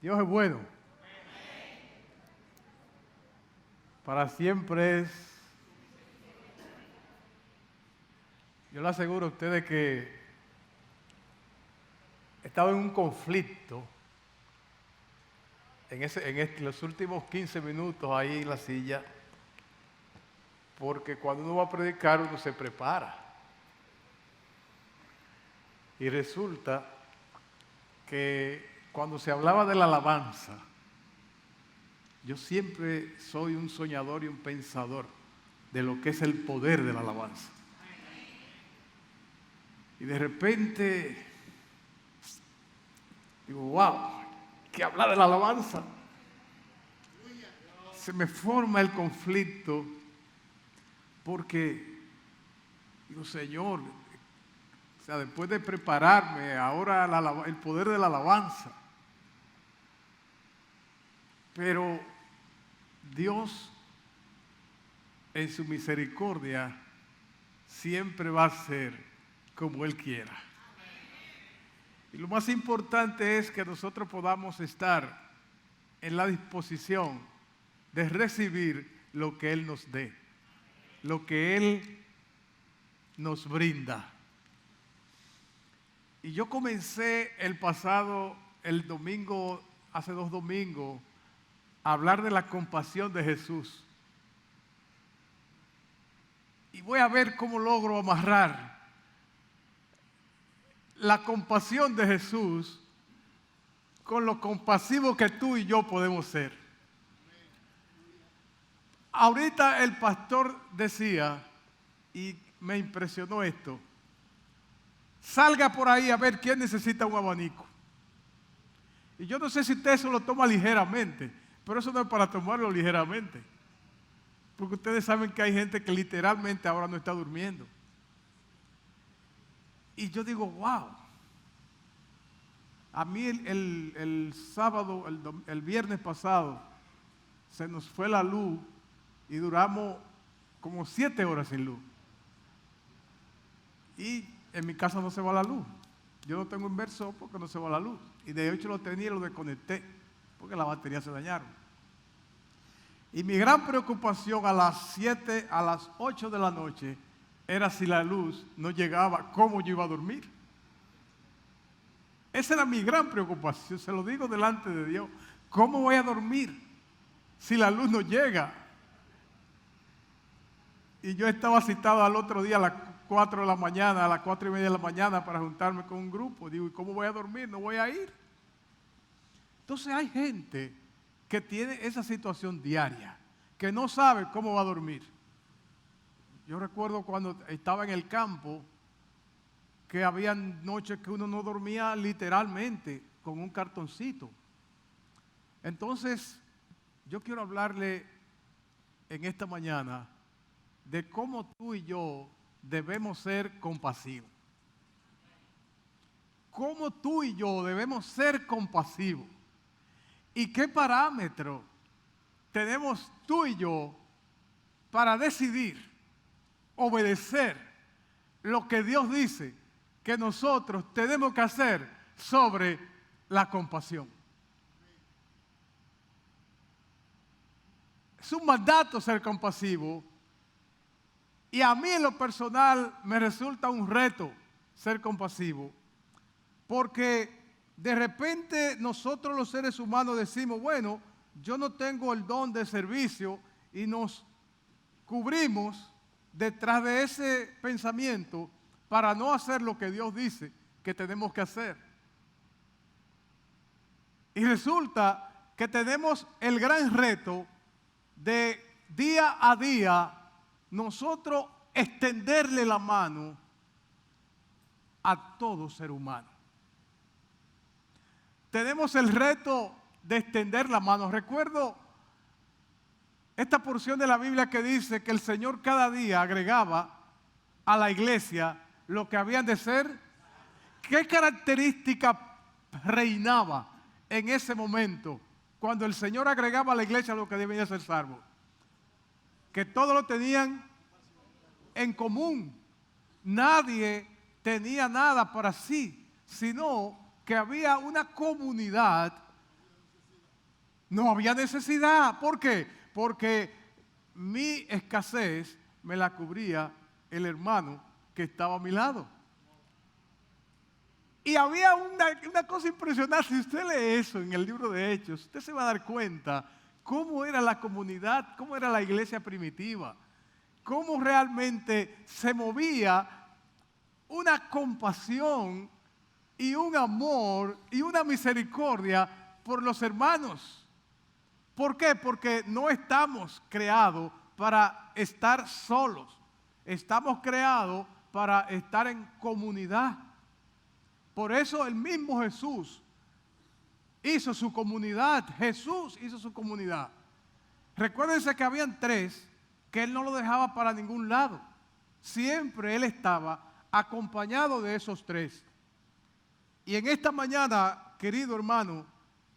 Dios es bueno. Para siempre es. Yo le aseguro a ustedes que he estado en un conflicto en los últimos 15 minutos ahí en la silla, porque cuando uno va a predicar uno se prepara. Y resulta que cuando se hablaba de la alabanza, yo siempre soy un soñador y un pensador de lo que es el poder de la alabanza. Y de repente digo, wow, que hablar de la alabanza. Se me forma el conflicto porque digo, Señor, o sea, después de prepararme, ahora el poder de la alabanza. Pero Dios, en su misericordia, siempre va a ser como Él quiera. Y lo más importante es que nosotros podamos estar en la disposición de recibir lo que Él nos dé, lo que Él nos brinda. Y yo comencé el domingo, hace 2 domingos, a hablar de la compasión de Jesús. Y voy a ver cómo logro amarrar la compasión de Jesús con lo compasivo que tú y yo podemos ser. Ahorita el pastor decía, y me impresionó esto, salga por ahí a ver quién necesita un abanico. Y yo no sé si usted eso lo toma ligeramente, pero eso no es para tomarlo ligeramente. Porque ustedes saben que hay gente que literalmente ahora no está durmiendo. Y yo digo, wow. A mí el sábado, el viernes pasado, se nos fue la luz y duramos como 7 horas sin luz. Y en mi casa no se va la luz. Yo no tengo inversor porque no se va la luz. Y de hecho lo tenía y lo desconecté porque las baterías se dañaron. Y mi gran preocupación a las 8 de la noche era si la luz no llegaba, ¿cómo yo iba a dormir? Esa era mi gran preocupación, se lo digo delante de Dios. ¿Cómo voy a dormir si la luz no llega? Y yo estaba citado al otro día a las 4 de la mañana, a las 4:30 de la mañana para juntarme con un grupo. Digo, ¿y cómo voy a dormir? No voy a ir. Entonces hay gente que tiene esa situación diaria, que no sabe cómo va a dormir. Yo recuerdo cuando estaba en el campo, que había noches que uno no dormía literalmente con un cartoncito. Entonces, yo quiero hablarle en esta mañana de cómo tú y yo debemos ser compasivos. Cómo tú y yo debemos ser compasivos. ¿Y qué parámetro tenemos tú y yo para decidir, obedecer lo que Dios dice que nosotros tenemos que hacer sobre la compasión? Es un mandato ser compasivo y a mí en lo personal me resulta un reto ser compasivo porque de repente nosotros los seres humanos decimos, bueno, yo no tengo el don de servicio y nos cubrimos detrás de ese pensamiento para no hacer lo que Dios dice que tenemos que hacer. Y resulta que tenemos el gran reto de día a día nosotros extenderle la mano a todo ser humano. Tenemos el reto de extender la mano. Recuerdo esta porción de la Biblia que dice que el Señor cada día agregaba a la iglesia lo que habían de ser. ¿Qué característica reinaba en ese momento cuando el Señor agregaba a la iglesia lo que debía ser salvo? Que todos lo tenían en común. Nadie tenía nada para sí, sino que había una comunidad No había necesidad. ¿Por qué? Porque mi escasez me la cubría el hermano que estaba a mi lado. Y había una cosa impresionante. Si usted lee eso en el libro de Hechos, usted se va a dar cuenta cómo era la comunidad, cómo era la iglesia primitiva, cómo realmente se movía una compasión y un amor y una misericordia por los hermanos. ¿Por qué? Porque no estamos creados para estar solos. Estamos creados para estar en comunidad. Por eso el mismo Jesús hizo su comunidad. Jesús hizo su comunidad. Recuérdense que habían tres que Él no lo dejaba para ningún lado. Siempre Él estaba acompañado de esos tres. Y en esta mañana, querido hermano,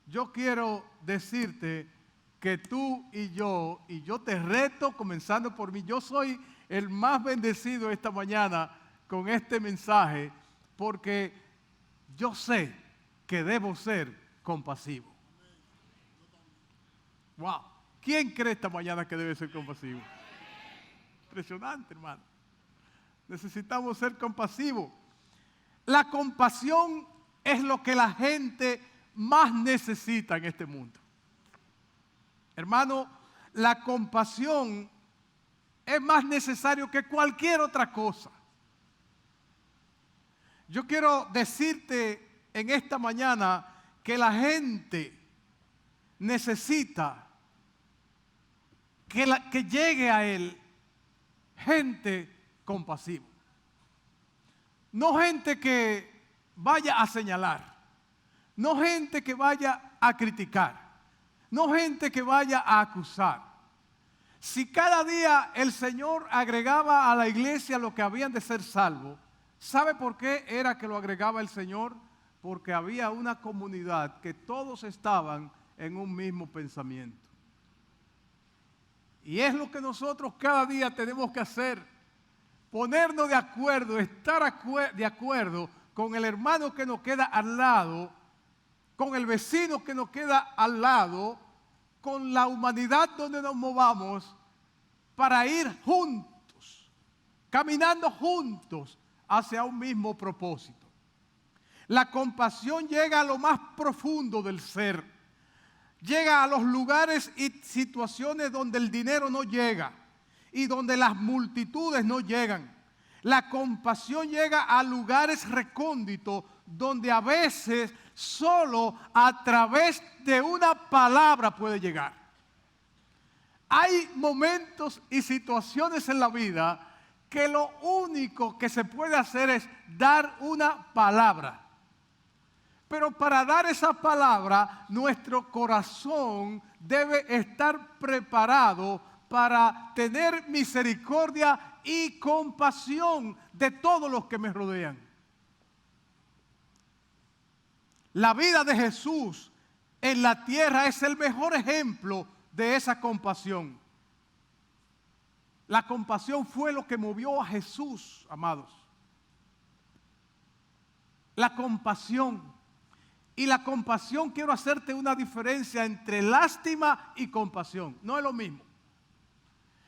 yo quiero decirte que tú y yo te reto, comenzando por mí, yo soy el más bendecido esta mañana con este mensaje, porque yo sé que debo ser compasivo. Wow. ¿Quién cree esta mañana que debe ser compasivo? Impresionante, hermano. Necesitamos ser compasivos. La compasión es lo que la gente más necesita en este mundo. Hermano, la compasión es más necesario que cualquier otra cosa. Yo quiero decirte en esta mañana que la gente necesita que llegue a Él gente compasiva. No gente que vaya a señalar, no gente que vaya a criticar, no gente que vaya a acusar. Si cada día el Señor agregaba a la iglesia lo que habían de ser salvos, ¿sabe por qué era que lo agregaba el Señor? Porque había una comunidad que todos estaban en un mismo pensamiento. Y es lo que nosotros cada día tenemos que hacer. Ponernos de acuerdo, estar de acuerdo con el hermano que nos queda al lado, con el vecino que nos queda al lado, con la humanidad donde nos movamos, para ir juntos, caminando juntos hacia un mismo propósito. La compasión llega a lo más profundo del ser. Llega a los lugares y situaciones donde el dinero no llega y donde las multitudes no llegan. La compasión llega a lugares recónditos donde a veces solo a través de una palabra puede llegar. Hay momentos y situaciones en la vida que lo único que se puede hacer es dar una palabra. Pero para dar esa palabra, nuestro corazón debe estar preparado para tener misericordia y compasión de todos los que me rodean. La vida de Jesús en la tierra es el mejor ejemplo de esa compasión. La compasión fue lo que movió a Jesús, amados. La compasión. Y la compasión, quiero hacerte una diferencia entre lástima y compasión. No es lo mismo.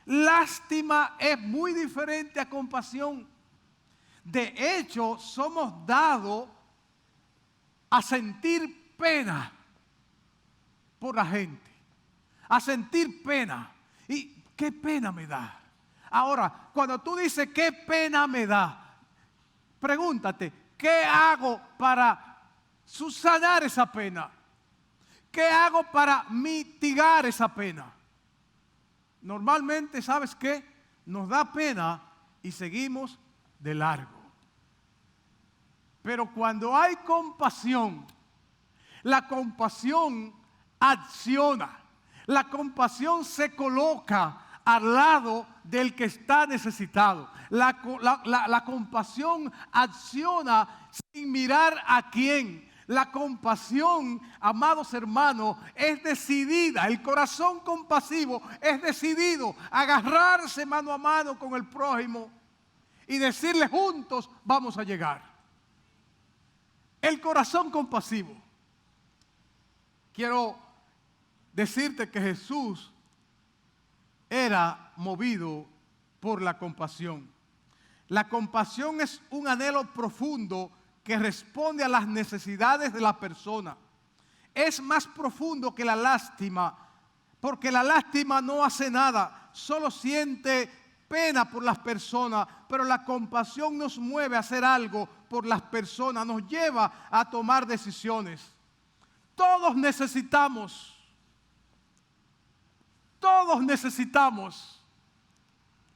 Lástima es muy diferente a compasión. De hecho, somos dados a sentir pena por la gente. A sentir pena. ¿Y qué pena me da? Ahora, cuando tú dices qué pena me da, pregúntate, ¿qué hago para subsanar esa pena? ¿Qué hago para mitigar esa pena? Normalmente, ¿sabes qué? Nos da pena y seguimos de largo. Pero cuando hay compasión, la compasión acciona. La compasión se coloca al lado del que está necesitado. La compasión acciona sin mirar a quién. La compasión, amados hermanos, es decidida. El corazón compasivo es decidido a agarrarse mano a mano con el prójimo y decirle juntos vamos a llegar. El corazón compasivo. Quiero decirte que Jesús era movido por la compasión. La compasión es un anhelo profundo que responde a las necesidades de la persona. Es más profundo que la lástima, porque la lástima no hace nada, solo siente pena por las personas, pero la compasión nos mueve a hacer algo por las personas, nos lleva a tomar decisiones. Todos necesitamos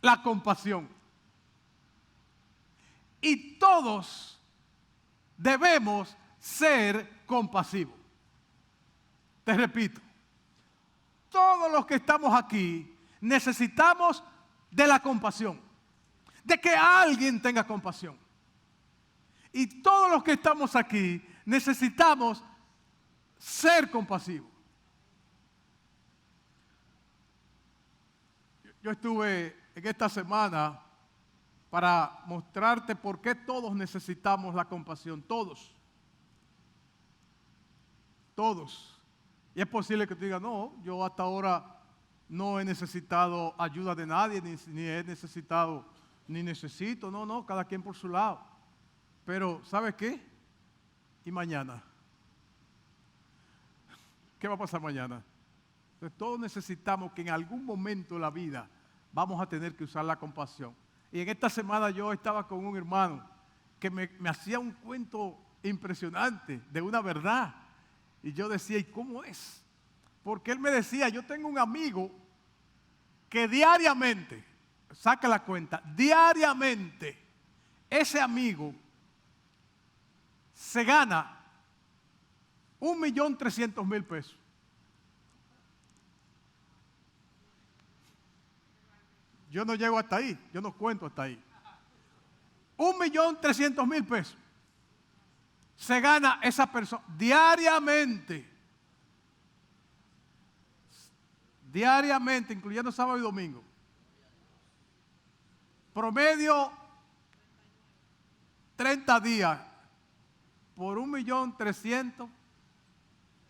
la compasión. Y todos debemos ser compasivos. Te repito, todos los que estamos aquí necesitamos de la compasión, de que alguien tenga compasión. Y todos los que estamos aquí necesitamos ser compasivos. Yo estuve en esta semana para mostrarte por qué todos necesitamos la compasión, todos. Y es posible que tú digas, no, yo hasta ahora no he necesitado ayuda de nadie, ni necesito, no, cada quien por su lado. Pero, ¿sabes qué? ¿Y mañana? ¿Qué va a pasar mañana? Entonces, todos necesitamos que en algún momento de la vida vamos a tener que usar la compasión. Y en esta semana yo estaba con un hermano que me hacía un cuento impresionante de una verdad. Y yo decía, ¿y cómo es? Porque él me decía, yo tengo un amigo que diariamente, saca la cuenta, diariamente, ese amigo se gana 1.300.000 pesos. Yo no llego hasta ahí, yo no cuento hasta ahí. 1.300.000 pesos se gana esa persona diariamente. Diariamente, incluyendo sábado y domingo. Promedio 30 días por 1.300.000.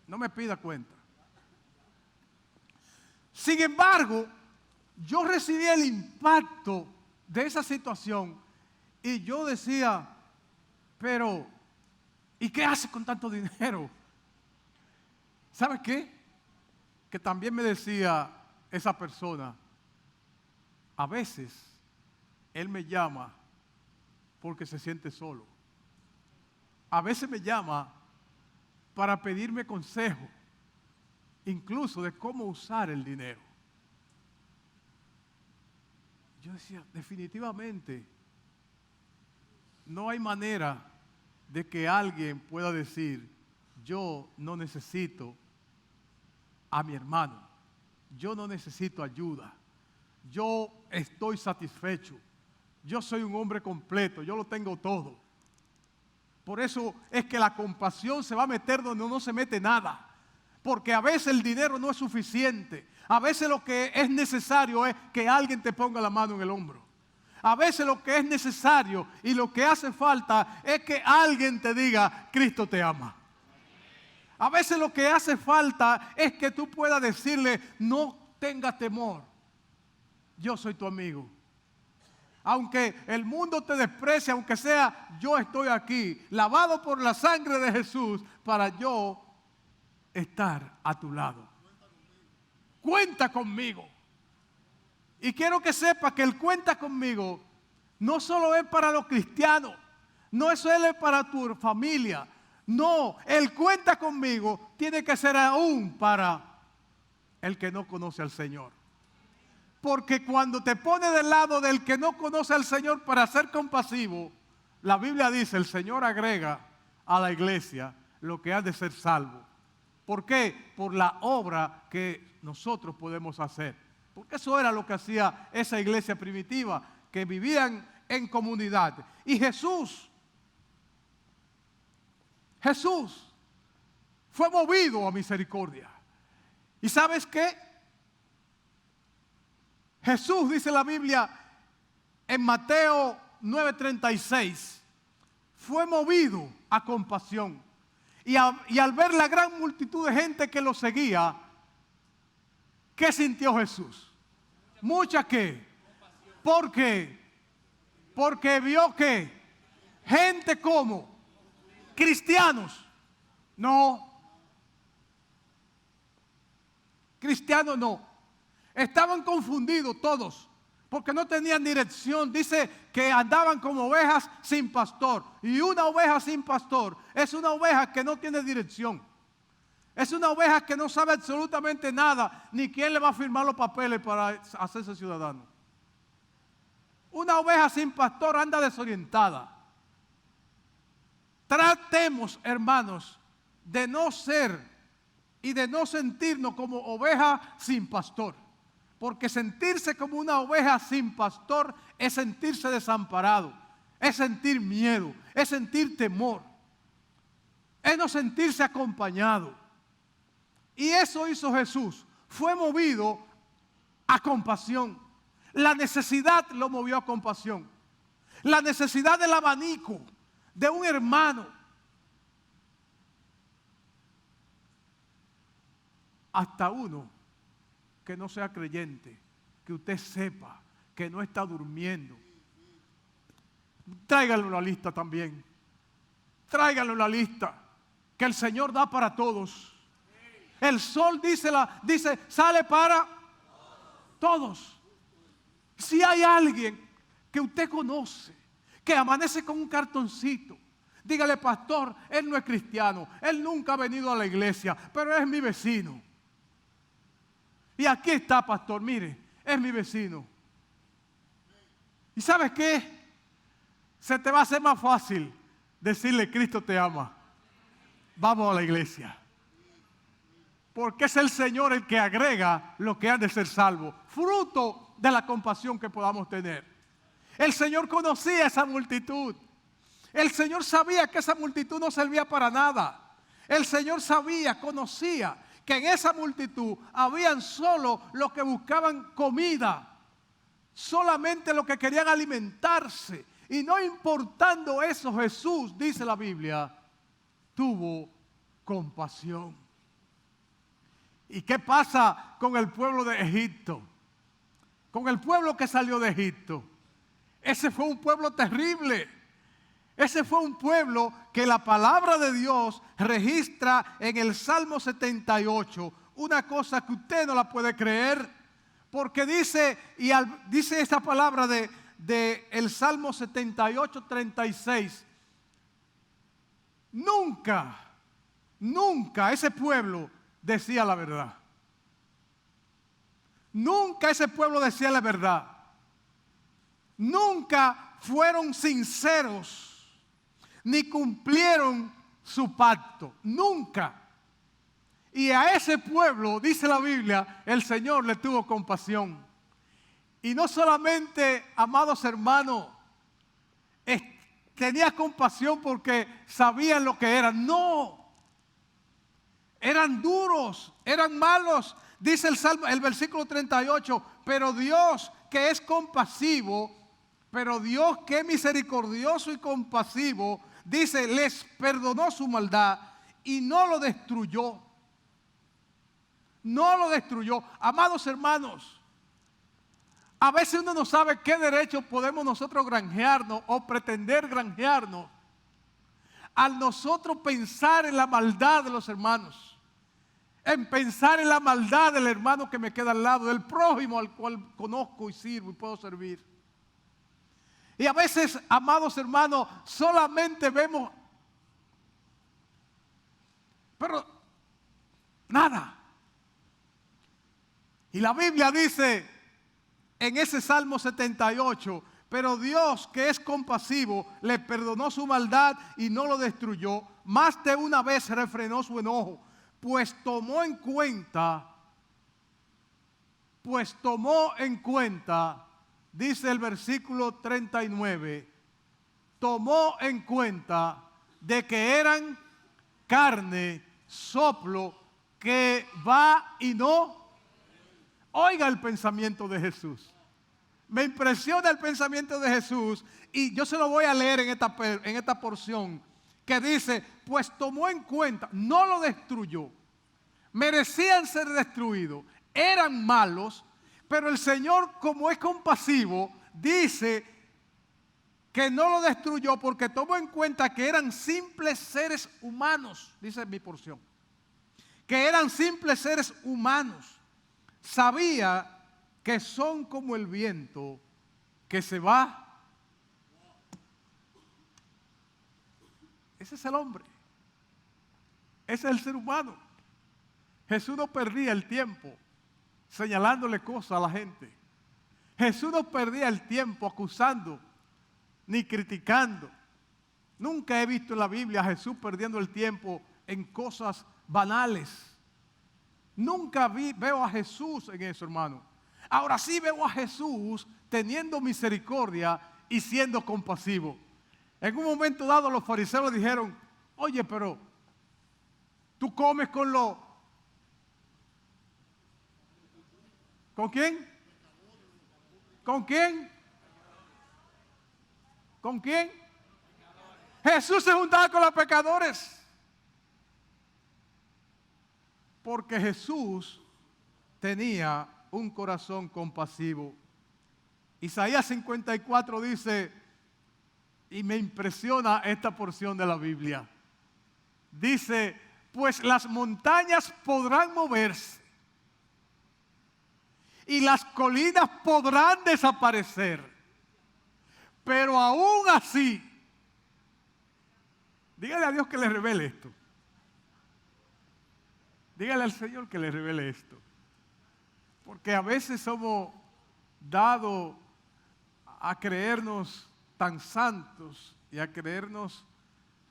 No me pida cuenta. Sin embargo, yo recibí el impacto de esa situación y yo decía, pero, ¿y qué hace con tanto dinero? ¿Sabe qué? Que también me decía esa persona, a veces él me llama porque se siente solo. A veces me llama para pedirme consejo, incluso de cómo usar el dinero. Yo decía, definitivamente, no hay manera de que alguien pueda decir, yo no necesito a mi hermano, yo no necesito ayuda, yo estoy satisfecho, yo soy un hombre completo, yo lo tengo todo. Por eso es que la compasión se va a meter donde no se mete nada, porque a veces el dinero no es suficiente. A veces lo que es necesario es que alguien te ponga la mano en el hombro. A veces lo que es necesario y lo que hace falta es que alguien te diga, Cristo te ama. A veces lo que hace falta es que tú puedas decirle, no tengas temor, yo soy tu amigo. Aunque el mundo te desprecie, aunque sea, yo estoy aquí, lavado por la sangre de Jesús, para yo estar a tu lado. Cuenta conmigo. Y quiero que sepas que el cuenta conmigo no solo es para los cristianos, no es solo para tu familia. No, el cuenta conmigo tiene que ser aún para el que no conoce al Señor. Porque cuando te pone del lado del que no conoce al Señor para ser compasivo, la Biblia dice, el Señor agrega a la iglesia lo que ha de ser salvo. ¿Por qué? Por la obra que nosotros podemos hacer. Porque eso era lo que hacía esa iglesia primitiva, que vivían en comunidad. Y Jesús fue movido a misericordia. ¿Y sabes qué? Jesús, dice la Biblia en Mateo 9:36, fue movido a compasión. Y al ver la gran multitud de gente que lo seguía, ¿Qué sintió Jesús? Mucha qué. ¿Por qué? Porque vio que gente como cristianos, no, cristianos no, estaban confundidos todos, porque no tenían dirección. Dice que andaban como ovejas sin pastor, y una oveja sin pastor es una oveja que no tiene dirección. Es una oveja que no sabe absolutamente nada, ni quién le va a firmar los papeles para hacerse ciudadano. Una oveja sin pastor anda desorientada. Tratemos, hermanos, de no ser y de no sentirnos como oveja sin pastor. Porque sentirse como una oveja sin pastor es sentirse desamparado, es sentir miedo, es sentir temor, es no sentirse acompañado. Y eso hizo Jesús. Fue movido a compasión. La necesidad lo movió a compasión. La necesidad del abanico de un hermano. Hasta uno que no sea creyente, que usted sepa que no está durmiendo. Tráiganlo la lista también. Tráiganlo la lista que el Señor da para todos. El sol dice sale para todos. Si hay alguien que usted conoce, que amanece con un cartoncito, dígale: pastor, él no es cristiano, él nunca ha venido a la iglesia, pero es mi vecino. Y aquí está, pastor, mire, es mi vecino. ¿Y sabes qué? Se te va a hacer más fácil decirle: Cristo te ama, vamos a la iglesia. Porque es el Señor el que agrega lo que han de ser salvos, fruto de la compasión que podamos tener. El Señor conocía esa multitud. El Señor sabía que esa multitud no servía para nada. El Señor sabía, conocía que en esa multitud habían solo los que buscaban comida, solamente los que querían alimentarse. Y no importando eso, Jesús, dice la Biblia, tuvo compasión. ¿Y qué pasa con el pueblo de Egipto? Con el pueblo que salió de Egipto. Ese fue un pueblo terrible. Ese fue un pueblo que la palabra de Dios registra en el Salmo 78. Una cosa que usted no la puede creer. Porque dice esa palabra de el Salmo 78, 36. Nunca ese pueblo decía la verdad. Nunca ese pueblo decía la verdad. Nunca fueron sinceros, ni cumplieron su pacto. Nunca. Y a ese pueblo, dice la Biblia, el Señor le tuvo compasión. Y no solamente, amados hermanos, tenía compasión porque sabían lo que eran. No. Eran duros, eran malos. Dice el versículo 38, pero Dios que es compasivo, pero Dios que es misericordioso y compasivo, dice, les perdonó su maldad y no lo destruyó. No lo destruyó. Amados hermanos, a veces uno no sabe qué derecho podemos nosotros granjearnos o pretender granjearnos al nosotros pensar en la maldad de los hermanos. En pensar en la maldad del hermano que me queda al lado, del prójimo al cual conozco y sirvo y puedo servir. Y a veces, amados hermanos, solamente vemos, pero nada. Y la Biblia dice en ese Salmo 78, pero Dios que es compasivo le perdonó su maldad y no lo destruyó. Más de una vez refrenó su enojo. Pues tomó en cuenta, dice el versículo 39, tomó en cuenta de que eran carne, soplo, que va y no. Oiga el pensamiento de Jesús. Me impresiona el pensamiento de Jesús y yo se lo voy a leer en esta porción. Que dice, pues tomó en cuenta, no lo destruyó. Merecían ser destruidos. eran malos, pero el Señor, como es compasivo, dice que no lo destruyó porque tomó en cuenta que eran simples seres humanos, dice mi porción, que eran simples seres humanos. Sabía que son como el viento que se va. Ese es el hombre. Ese es el ser humano. Jesús no perdía el tiempo señalándole cosas a la gente. Jesús no perdía el tiempo acusando ni criticando. Nunca he visto en la Biblia a Jesús perdiendo el tiempo en cosas banales. Nunca veo a Jesús en eso, hermano. Ahora sí veo a Jesús teniendo misericordia y siendo compasivo. En un momento dado los fariseos le dijeron, oye, pero tú comes con los... ¿Con quién? ¿Con quién? ¿Con quién? Jesús se juntaba con los pecadores. Porque Jesús tenía un corazón compasivo. Isaías 54 dice, y me impresiona esta porción de la Biblia. Dice, pues las montañas podrán moverse y las colinas podrán desaparecer, pero aún así, dígale a Dios que le revele esto. Dígale al Señor que le revele esto. Porque a veces somos dados a creernos tan santos y a creernos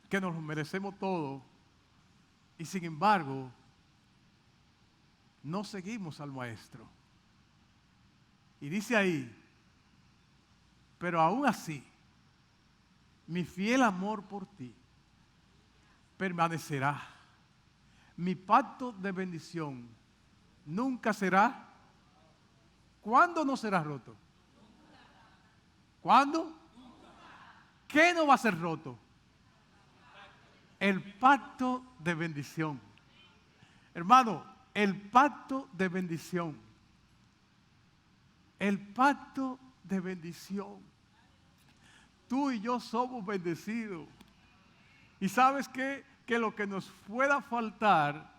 que nos lo merecemos todo. Y sin embargo, no seguimos al Maestro. Y dice ahí, pero aún así, mi fiel amor por ti permanecerá. Mi pacto de bendición nunca será. ¿Cuándo no será roto? ¿Cuándo? ¿Qué no va a ser roto? El pacto de bendición. Hermano, el pacto de bendición. El pacto de bendición. Tú y yo somos bendecidos. ¿Y sabes qué? Que lo que nos pueda faltar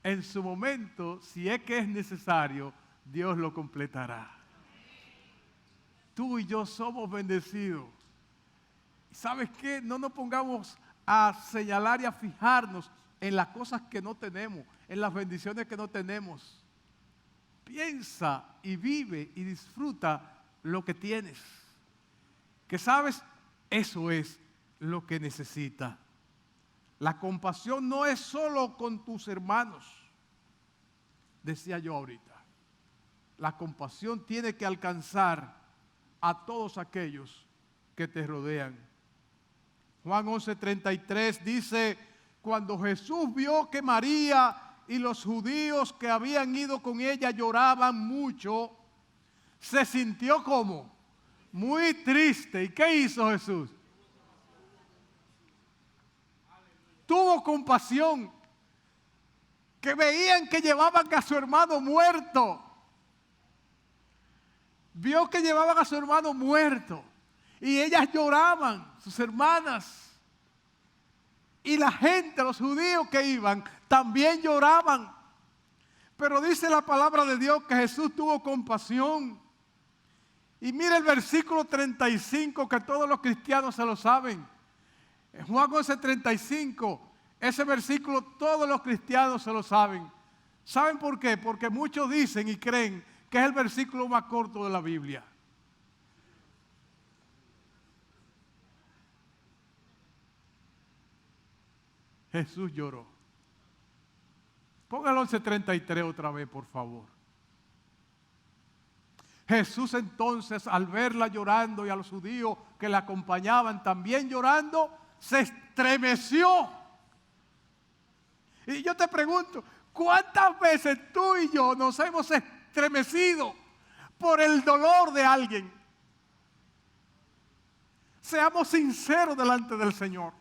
en su momento, si es que es necesario, Dios lo completará. Tú y yo somos bendecidos. ¿Sabes qué? No nos pongamos a señalar y a fijarnos en las cosas que no tenemos, en las bendiciones que no tenemos. Piensa y vive y disfruta lo que tienes. Que sabes, eso es lo que necesitas. La compasión no es solo con tus hermanos, decía yo ahorita. La compasión tiene que alcanzar a todos aquellos que te rodean. Juan 11:33 dice, cuando Jesús vio que María y los judíos que habían ido con ella lloraban mucho, se sintió como muy triste. ¿Y qué hizo Jesús? Tuvo compasión, que veían que llevaban a su hermano muerto. Vio que llevaban a su hermano muerto y ellas lloraban, sus hermanas. Y la gente, los judíos que iban, también lloraban. Pero dice la palabra de Dios que Jesús tuvo compasión. Y mira el versículo 35, que todos los cristianos se lo saben. En Juan 11:35, ese versículo todos los cristianos se lo saben. ¿Saben por qué? Porque muchos dicen y creen que es el versículo más corto de la Biblia. Jesús lloró. Póngalo 11:33 otra vez, por favor. Jesús entonces, al verla llorando y a los judíos que la acompañaban también llorando, se estremeció. Y yo te pregunto, ¿cuántas veces tú y yo nos hemos estremecido por el dolor de alguien? Seamos sinceros delante del Señor.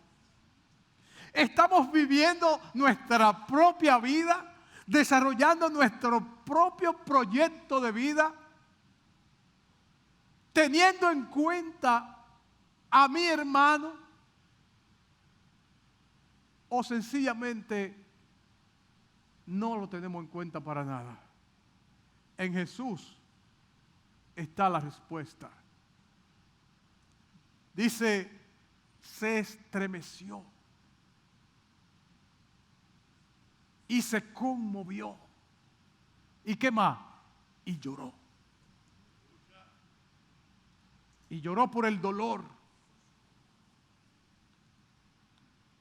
¿Estamos viviendo nuestra propia vida? desarrollando nuestro propio proyecto de vida, teniendo en cuenta a mi hermano, o sencillamente no lo tenemos en cuenta para nada. En Jesús está la respuesta. Dice, se estremeció y se conmovió. ¿Y qué más? Y lloró. Y lloró por el dolor.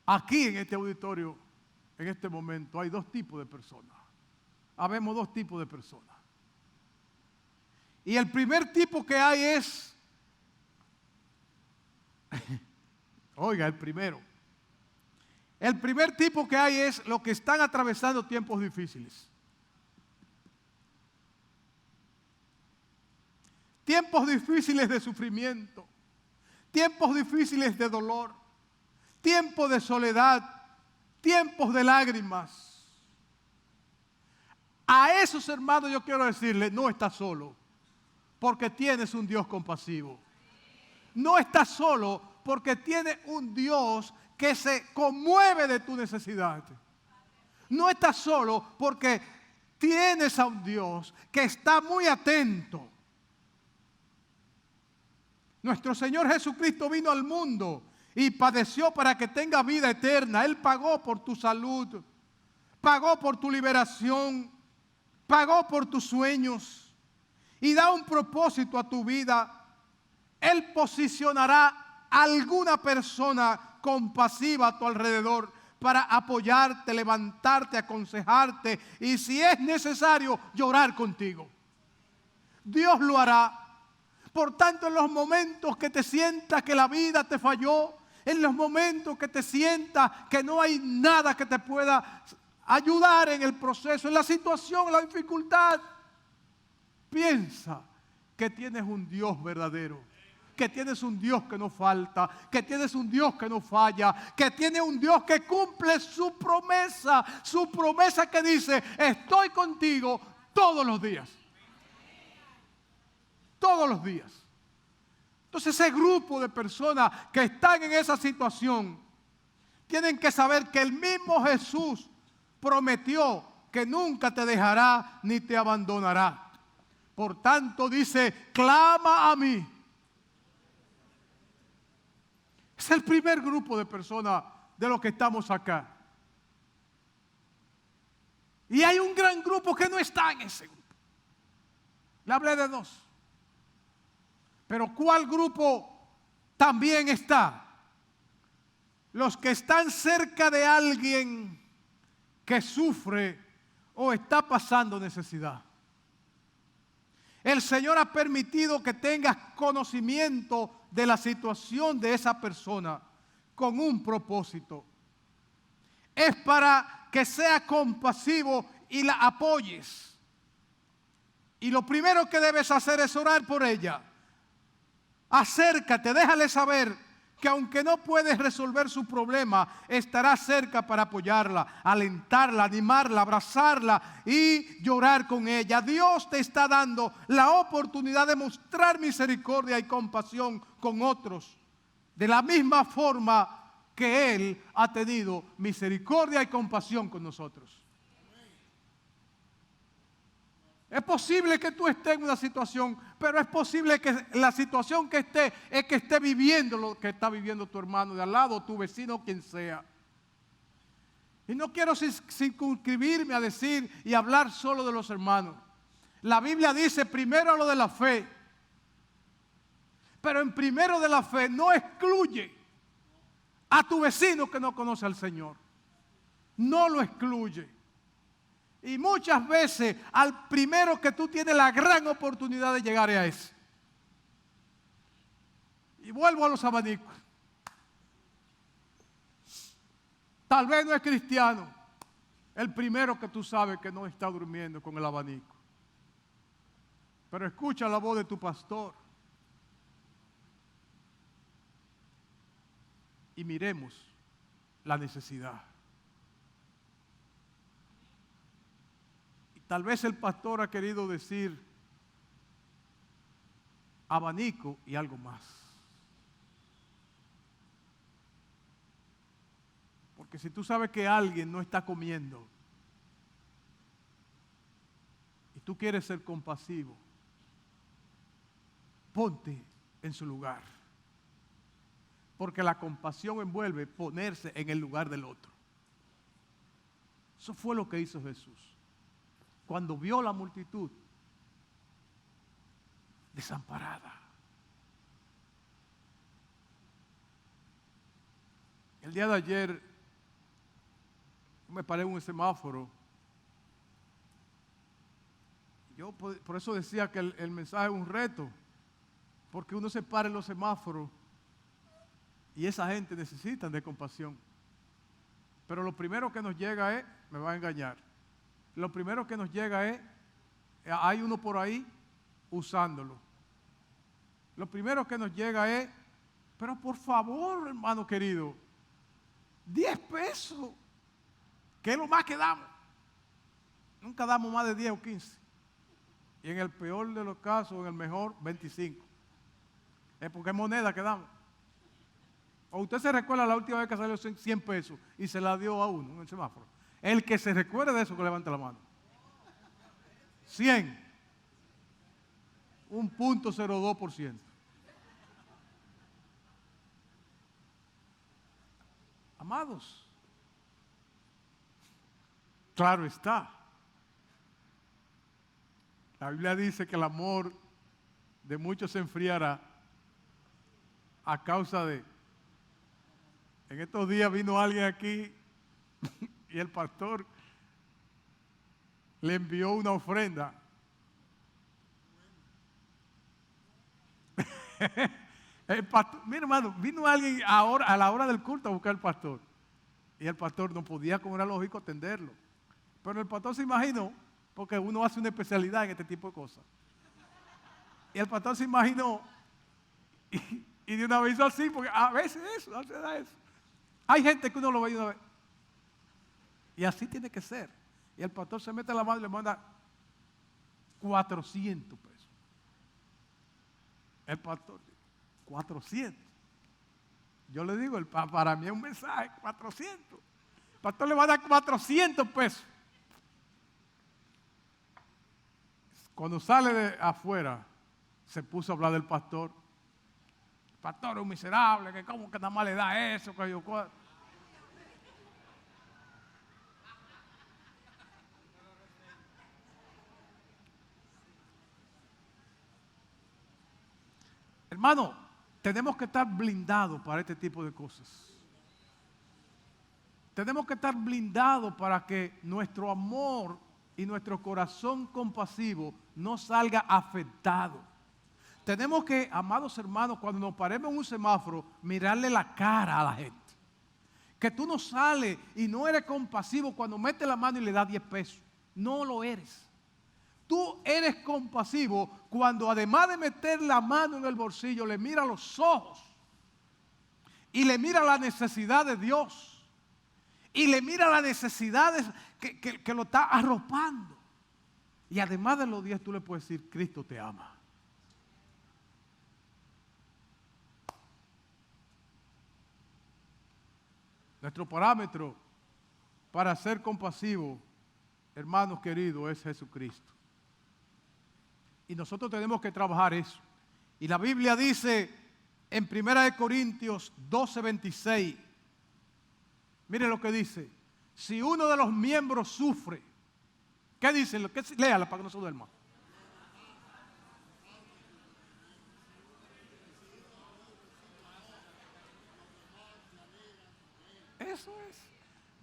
Aquí en este auditorio, en este momento, hay dos tipos de personas. Habemos dos tipos de personas. Y el primer tipo que hay es, oiga, el primero. El primer tipo que hay es los que están atravesando tiempos difíciles. Tiempos difíciles de sufrimiento. Tiempos difíciles de dolor. Tiempos de soledad. Tiempos de lágrimas. A esos hermanos yo quiero decirles, no estás solo, porque tienes un Dios compasivo. No estás solo porque tienes un Dios que se conmueve de tu necesidad. No estás solo porque tienes a un Dios que está muy atento. Nuestro Señor Jesucristo vino al mundo y padeció para que tenga vida eterna. Él pagó por tu salud, pagó por tu liberación, pagó por tus sueños y da un propósito a tu vida. Él posicionará a alguna persona compasiva a tu alrededor para apoyarte, levantarte, aconsejarte y si es necesario llorar contigo. Dios lo hará. Por tanto, en los momentos que te sientas que la vida te falló, en los momentos que te sientas que no hay nada que te pueda ayudar en el proceso, en la situación, en la dificultad, piensa que tienes un Dios verdadero, que tienes un Dios que no falta, que tienes un Dios que no falla, que tiene un Dios que cumple su promesa que dice, estoy contigo todos los días. Todos los días. Entonces ese grupo de personas que están en esa situación tienen que saber que el mismo Jesús prometió que nunca te dejará ni te abandonará. Por tanto dice, clama a mí. Es el primer grupo de personas de los que estamos acá. Y hay un gran grupo que no está en ese grupo. Le hablé de dos. Pero ¿cuál grupo también está? Los que están cerca de alguien que sufre o está pasando necesidad. El Señor ha permitido que tengas conocimiento de la situación de esa persona con un propósito. Es para que sea compasivo y la apoyes. Y lo primero que debes hacer es orar por ella. Acércate, déjale saber que aunque no puedes resolver su problema, estará cerca para apoyarla, alentarla, animarla, abrazarla y llorar con ella. Dios te está dando la oportunidad de mostrar misericordia y compasión con otros, de la misma forma que Él ha tenido misericordia y compasión con nosotros. Es posible que tú estés en una situación, pero es posible que la situación que esté es que esté viviendo lo que está viviendo tu hermano de al lado, tu vecino, quien sea. Y no quiero circunscribirme a decir y hablar solo de los hermanos. La Biblia dice primero lo de la fe, pero en primero de la fe no excluye a tu vecino que no conoce al Señor. No lo excluye. Y muchas veces al primero que tú tienes la gran oportunidad de llegar a ese. Y vuelvo a los abanicos. Tal vez no es cristiano. El primero que tú sabes que no está durmiendo con el abanico. Pero escucha la voz de tu pastor. Y miremos la necesidad. Tal vez el pastor ha querido decir abanico y algo más. Porque si tú sabes que alguien no está comiendo y tú quieres ser compasivo, ponte en su lugar. Porque la compasión envuelve ponerse en el lugar del otro. Eso fue lo que hizo Jesús. Cuando vio la multitud desamparada. El día de ayer me paré en un semáforo. Yo por eso decía que el mensaje es un reto. Porque uno se para en los semáforos y esa gente necesita de compasión. Pero lo primero que nos llega es, me va a engañar, lo primero que nos llega es, hay uno por ahí usándolo. Lo primero que nos llega es, pero por favor, hermano querido, 10 pesos, que es lo más que damos. Nunca damos más de 10 o 15. Y en el peor de los casos, en el mejor, 25. Es porque es moneda que damos. O usted se recuerda la última vez que salió 100 pesos y se la dio a uno en el semáforo. El que se recuerde de eso, que levante la mano. 100. 1.02%. Amados, claro está. La Biblia dice que el amor de muchos se enfriará a causa de... En estos días vino alguien aquí y el pastor le envió una ofrenda. El pastor, mira hermano, vino alguien ahora, a la hora del culto a buscar al pastor. Y el pastor no podía, como era lógico, atenderlo. Pero el pastor se imaginó, porque uno hace una especialidad en este tipo de cosas. Y el pastor se imaginó y de una vez hizo así, porque a veces eso, a veces da eso. Hay gente que uno lo ve y una vez. Y así tiene que ser. Y el pastor se mete la mano y le manda 400 pesos. El pastor, 400. Yo le digo, para mí es un mensaje, 400. El pastor le va a dar 400 pesos. Cuando sale de afuera, se puso a hablar del pastor. El pastor es un miserable, que cómo que nada más le da eso, que yo... Hermano, tenemos que estar blindados para este tipo de cosas. Tenemos que estar blindados para que nuestro amor y nuestro corazón compasivo no salga afectado. Tenemos que, amados hermanos, cuando nos paremos en un semáforo, mirarle la cara a la gente. Que tú no sales y no eres compasivo cuando metes la mano y le das 10 pesos. No lo eres. Tú eres compasivo cuando además de meter la mano en el bolsillo, le mira los ojos y le mira la necesidad de Dios y le mira las necesidades que lo está arropando. Y además de los 10 tú le puedes decir, Cristo te ama. Nuestro parámetro para ser compasivo, hermanos queridos, es Jesucristo. Y nosotros tenemos que trabajar eso. Y la Biblia dice en 1 Corintios 12:26, mire lo que dice, si uno de los miembros sufre, ¿qué dice? Léala para que no se duerma. Eso es.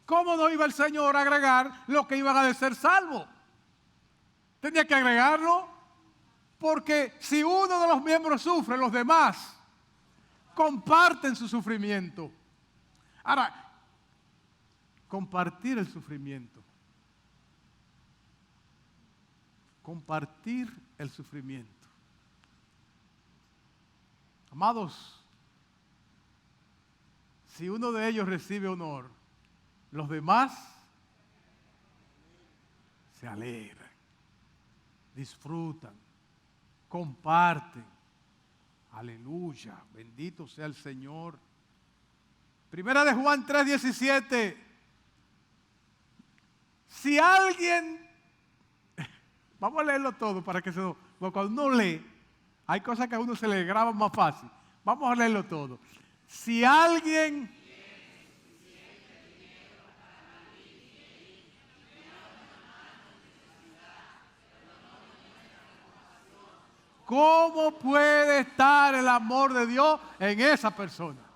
¿Cómo no iba el Señor a agregar lo que iban a de ser salvos? Tenía que agregarlo, porque si uno de los miembros sufre, los demás comparten su sufrimiento. Ahora, compartir el sufrimiento. Compartir el sufrimiento. Amados, si uno de ellos recibe honor, los demás se alegran. disfrutan, comparten. Aleluya, bendito sea el Señor. Primera de Juan 3:17. Si alguien, vamos a leerlo todo para que porque cuando uno lee, hay cosas que a uno se le graban más fácil. Vamos a leerlo todo. Si alguien ¿cómo puede estar el amor de Dios en esa persona?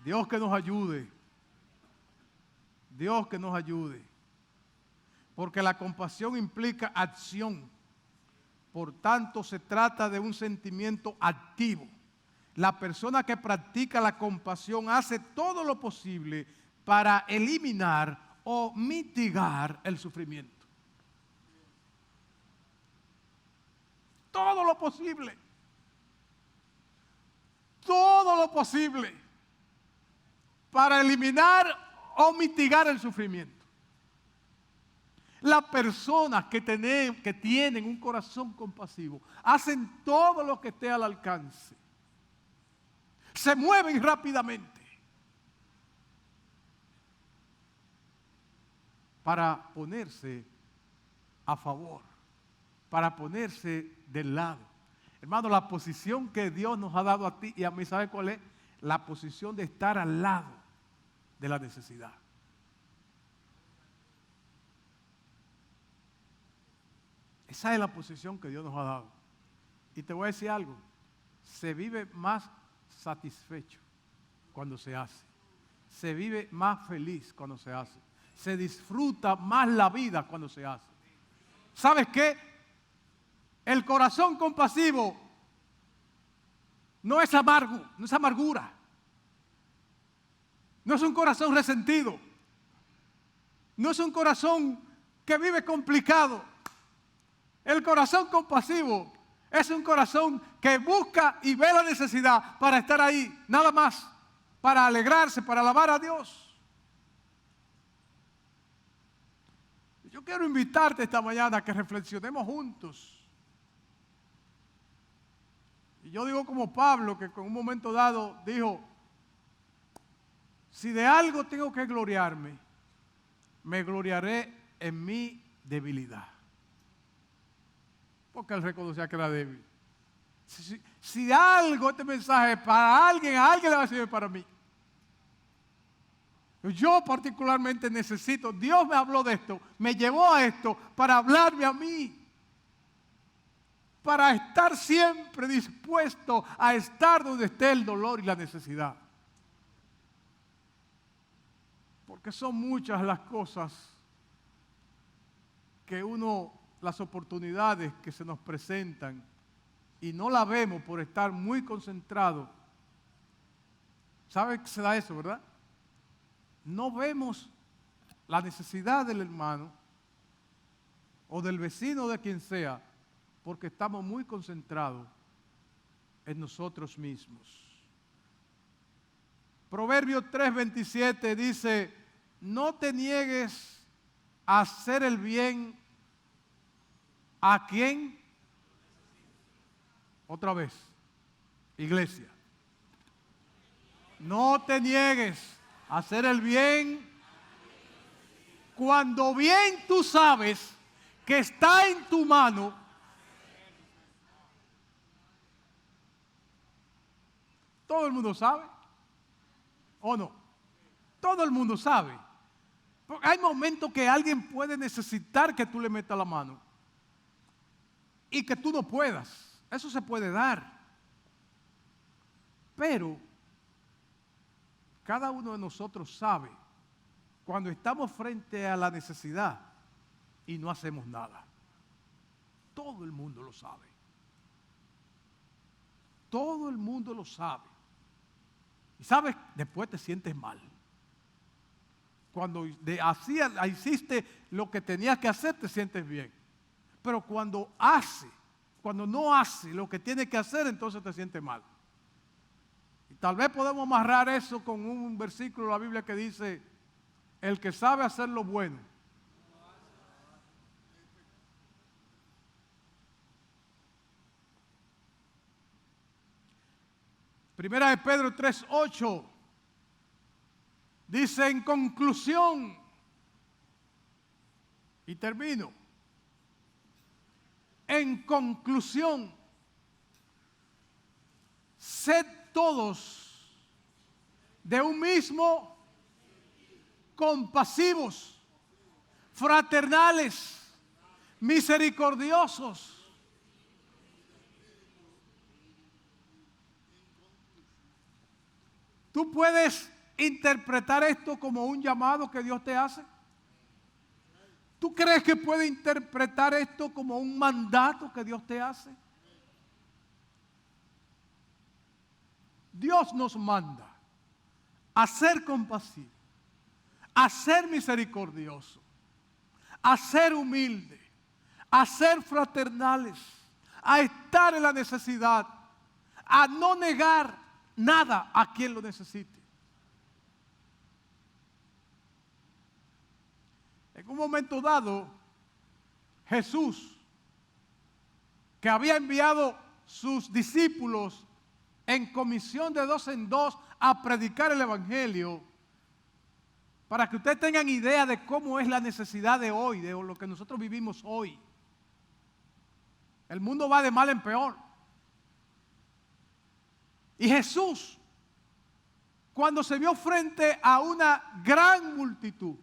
Dios que nos ayude. Dios que nos ayude. Porque la compasión implica acción. Por tanto, se trata de un sentimiento activo. La persona que practica la compasión hace todo lo posible para eliminar o mitigar el sufrimiento. Todo lo posible. Todo lo posible para eliminar o mitigar el sufrimiento. Las personas que tienen un corazón compasivo hacen todo lo que esté al alcance. Se mueven rápidamente para ponerse a favor, para ponerse del lado. Hermano, la posición que Dios nos ha dado a ti y a mí, ¿sabe cuál es? La posición de estar al lado de la necesidad. Esa es la posición que Dios nos ha dado. Y te voy a decir algo, se vive más satisfecho cuando se hace. Se vive más feliz cuando se hace. Se disfruta más la vida cuando se hace. ¿Sabes qué? El corazón compasivo no es amargo, no es amargura. No es un corazón resentido. No es un corazón que vive complicado. El corazón compasivo es un corazón que busca y ve la necesidad para estar ahí, nada más, para alegrarse, para alabar a Dios. Yo quiero invitarte esta mañana a que reflexionemos juntos. Y yo digo como Pablo, que en un momento dado dijo, si de algo tengo que gloriarme, me gloriaré en mi debilidad. Porque él reconocía que era débil. Si algo este mensaje para alguien, a alguien le va a servir para mí. Yo particularmente necesito, Dios me habló de esto, me llevó a esto para hablarme a mí. Para estar siempre dispuesto a estar donde esté el dolor y la necesidad. Porque son muchas las cosas que las oportunidades que se nos presentan y no la vemos por estar muy concentrados. ¿Sabe qué se da eso, verdad? No vemos la necesidad del hermano o del vecino o de quien sea porque estamos muy concentrados en nosotros mismos. Proverbios 3:27 dice, no te niegues a hacer el bien a quien. Otra vez, iglesia. No te niegues a hacer el bien cuando bien tú sabes que está en tu mano. Todo el mundo sabe, ¿o no? Todo el mundo sabe. Porque hay momentos que alguien puede necesitar que tú le metas la mano y que tú no puedas. Eso se puede dar. Pero cada uno de nosotros sabe cuando estamos frente a la necesidad y no hacemos nada. Todo el mundo lo sabe. Todo el mundo lo sabe. Y sabes, después te sientes mal. Cuando hiciste lo que tenías que hacer, te sientes bien. Pero cuando cuando no hace lo que tiene que hacer, entonces te sientes mal. Y tal vez podemos amarrar eso con un versículo de la Biblia que dice, el que sabe hacer lo bueno. Primera de Pedro 3:8 dice en conclusión, y termino, en conclusión, sed todos de un mismo, compasivos, fraternales, misericordiosos. ¿Tú puedes interpretar esto como un llamado que Dios te hace? ¿Tú crees que puedes interpretar esto como un mandato que Dios te hace? Dios nos manda a ser compasivos, a ser misericordiosos, a ser humildes, a ser fraternales, a estar en la necesidad, a no negar nada a quien lo necesite. En un momento dado, Jesús, que había enviado sus discípulos en comisión de 2 en 2 a predicar el Evangelio, para que ustedes tengan idea de cómo es la necesidad de hoy, de lo que nosotros vivimos hoy. El mundo va de mal en peor. Y Jesús, cuando se vio frente a una gran multitud,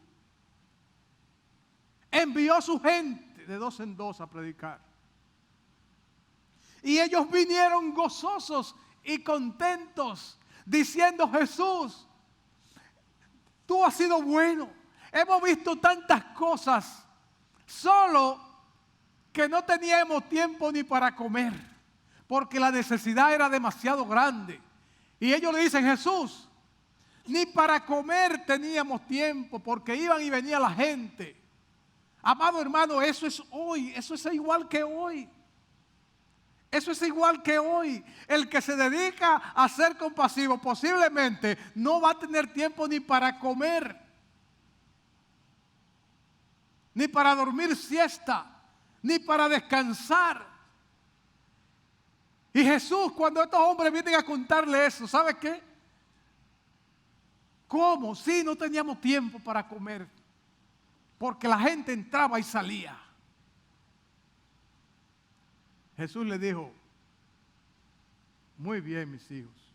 envió a su gente de 2 en 2 a predicar. Y ellos vinieron gozosos y contentos, diciendo: Jesús, tú has sido bueno. Hemos visto tantas cosas, solo que no teníamos tiempo ni para comer, porque la necesidad era demasiado grande. Y ellos le dicen: Jesús, ni para comer teníamos tiempo, porque iban y venía la gente. Amado hermano, eso es hoy, eso es igual que hoy. Eso es igual que hoy. El que se dedica a ser compasivo posiblemente no va a tener tiempo ni para comer, ni para dormir siesta, ni para descansar. Y Jesús, cuando estos hombres vienen a contarle eso, ¿sabe qué? ¿Cómo? Sí, no teníamos tiempo para comer, porque la gente entraba y salía. Jesús le dijo: muy bien, mis hijos,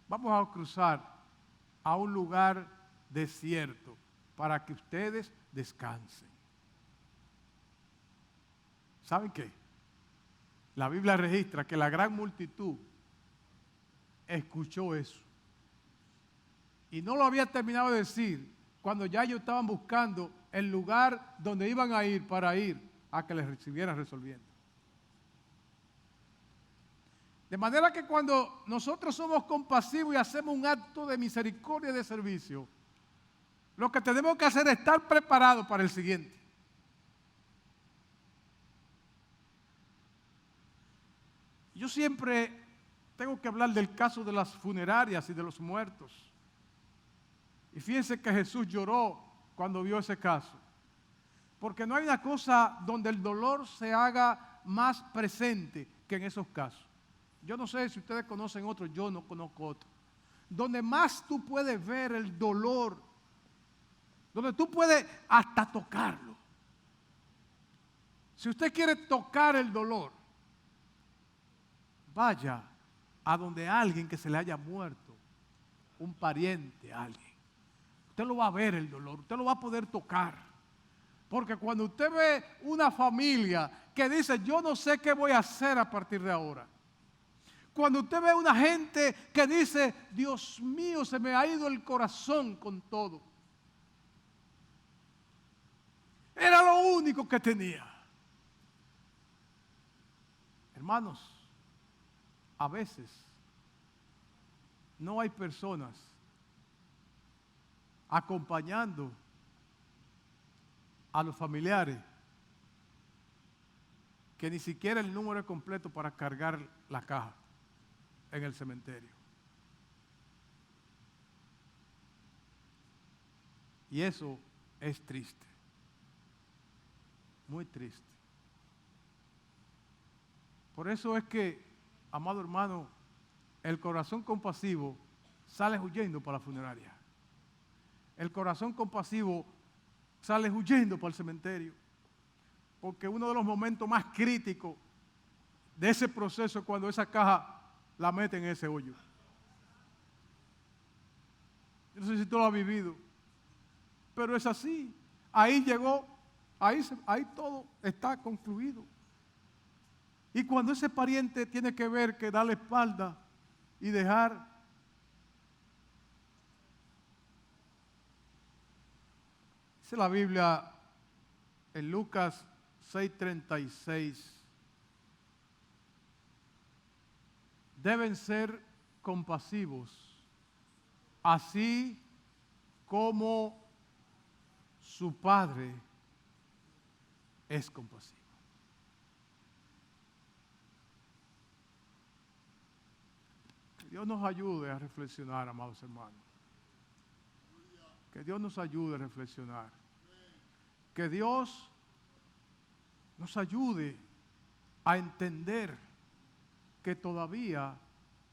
vamos a cruzar a un lugar desierto para que ustedes descansen. ¿Saben qué? La Biblia registra que la gran multitud escuchó eso. Y no lo había terminado de decir cuando ya ellos estaban buscando el lugar donde iban a ir para ir a que les recibieran resolviendo. De manera que cuando nosotros somos compasivos y hacemos un acto de misericordia y de servicio, lo que tenemos que hacer es estar preparados para el siguiente. Yo siempre tengo que hablar del caso de las funerarias y de los muertos. Y fíjense que Jesús lloró cuando vio ese caso. Porque no hay una cosa donde el dolor se haga más presente que en esos casos. Yo no sé si ustedes conocen otro, yo no conozco otro. Donde más tú puedes ver el dolor, donde tú puedes hasta tocarlo. Si usted quiere tocar el dolor, vaya a donde alguien que se le haya muerto, un pariente, alguien. Usted lo va a ver el dolor, usted lo va a poder tocar. Porque cuando usted ve una familia que dice: yo no sé qué voy a hacer a partir de ahora. Cuando usted ve una gente que dice: Dios mío, se me ha ido el corazón con todo. Era lo único que tenía. Hermanos, a veces no hay personas acompañando a los familiares que ni siquiera el número es completo para cargar la caja en el cementerio. Y eso es triste, muy triste. Por eso es que, amado hermano, el corazón compasivo sale huyendo para la funeraria. El corazón compasivo sale huyendo para el cementerio. Porque uno de los momentos más críticos de ese proceso es cuando esa caja la mete en ese hoyo. Yo no sé si tú lo has vivido, pero es así. Ahí llegó, ahí todo está concluido. Y cuando ese pariente tiene que ver que darle espalda y dejar, dice la Biblia en Lucas 6:36, deben ser compasivos, así como su Padre es compasivo. Que Dios nos ayude a reflexionar, amados hermanos. Que Dios nos ayude a reflexionar. Que Dios nos ayude a entender que todavía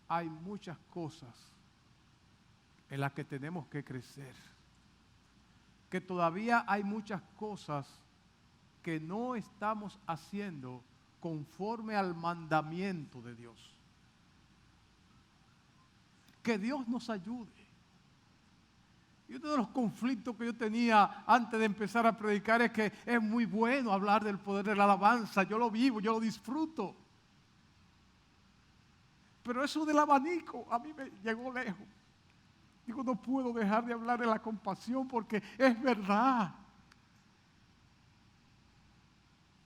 hay muchas cosas en las que tenemos que crecer. Que todavía hay muchas cosas que no estamos haciendo conforme al mandamiento de Dios. Que Dios nos ayude. Y uno de los conflictos que yo tenía antes de empezar a predicar es que es muy bueno hablar del poder de la alabanza. Yo lo vivo, yo lo disfruto. Pero eso del abanico a mí me llegó lejos. Digo, no puedo dejar de hablar de la compasión porque es verdad.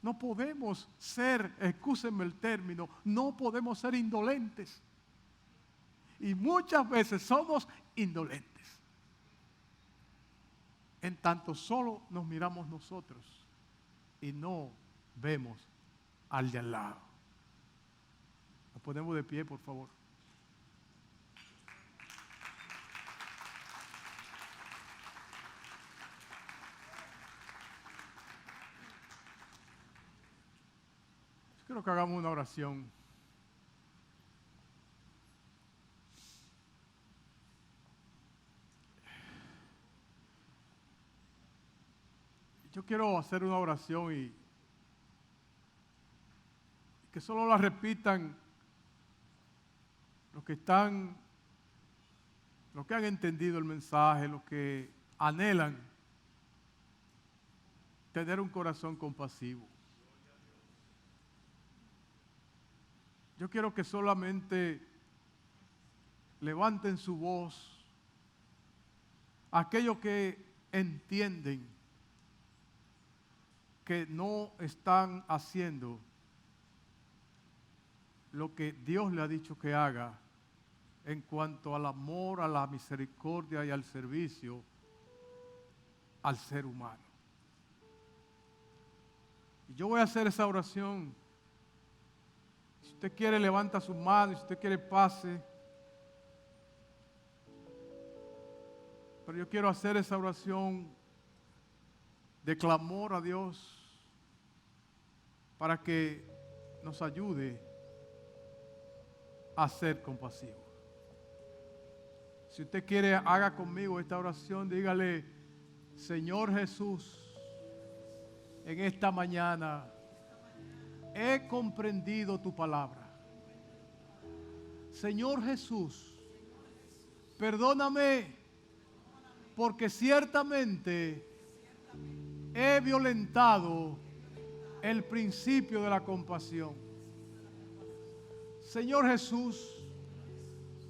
No podemos ser, excúsenme el término, no podemos ser indolentes. Y muchas veces somos indolentes. En tanto solo nos miramos nosotros y no vemos al de al lado. Nos ponemos de pie, por favor. Quiero que hagamos una oración. Yo quiero hacer una oración y que solo la repitan los que han entendido el mensaje, los que anhelan tener un corazón compasivo. Yo quiero que solamente levanten su voz aquellos que entienden que no están haciendo lo que Dios le ha dicho que haga en cuanto al amor, a la misericordia y al servicio al ser humano. Y yo voy a hacer esa oración. Si usted quiere, levanta su mano. Si usted quiere, pase. Pero yo quiero hacer esa oración de clamor a Dios para que nos ayude a ser compasivos. Si usted quiere, haga conmigo esta oración. Dígale: Señor Jesús, en esta mañana he comprendido tu palabra. Señor Jesús, perdóname porque ciertamente he violentado el principio de la compasión. Señor Jesús,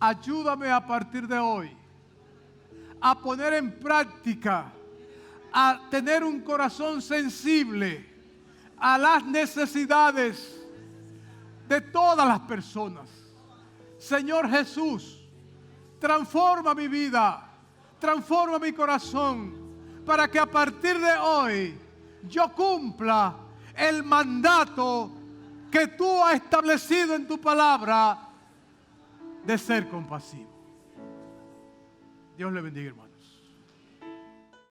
ayúdame a partir de hoy a poner en práctica, a tener un corazón sensible a las necesidades de todas las personas. Señor Jesús, transforma mi vida, transforma mi corazón, para que a partir de hoy yo cumpla el mandato que tú has establecido en tu palabra de ser compasivo. Dios le bendiga, hermanos.